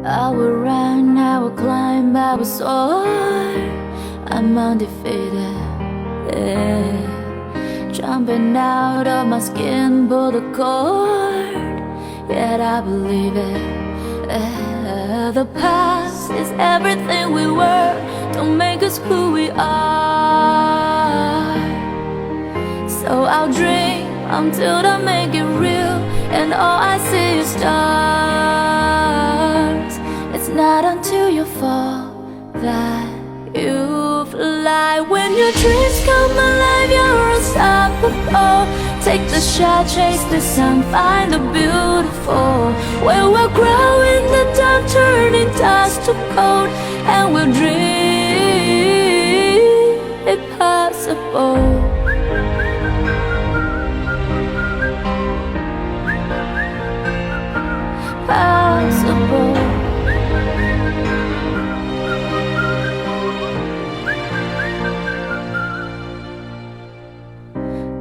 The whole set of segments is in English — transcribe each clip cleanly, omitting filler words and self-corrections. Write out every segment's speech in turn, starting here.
I will run, I will climb, I will soar. I'm undefeated, yeah. Jumping out of my skin, pull the cord, yet I believe it, yeah. The past is everything we were, don't make us who we are. So I'll dream until I make it real, and all I see is stars. It's not until you fall that you fly. When your dreams come alive, you're unstoppable. Take the shot, chase the sun, find the beautiful. Where we'll grow in the dark, turning dust to gold, and we'll dream impossible. Possible.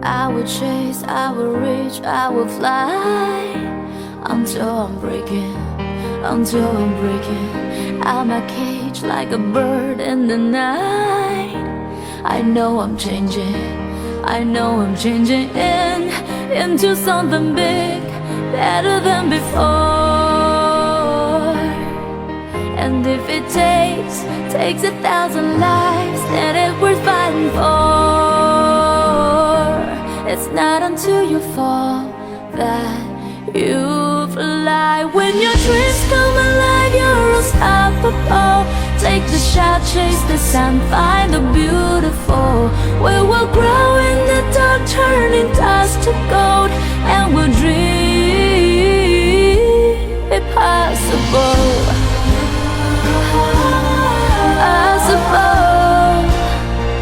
I will chase, I will reach, I will fly until I'm breaking, until I'm breaking out my cage like a bird in the night. I know I'm changing, I know I'm changing into something big, better than before. And if it takes 1,000 lives, then it's worth fighting for. It's not until you fall that you fly. When your dreams come alive, you're unstoppable. Take the shot, chase the sun, find the beautiful. We will grow in the dark, turning dust to gold, and we'll dream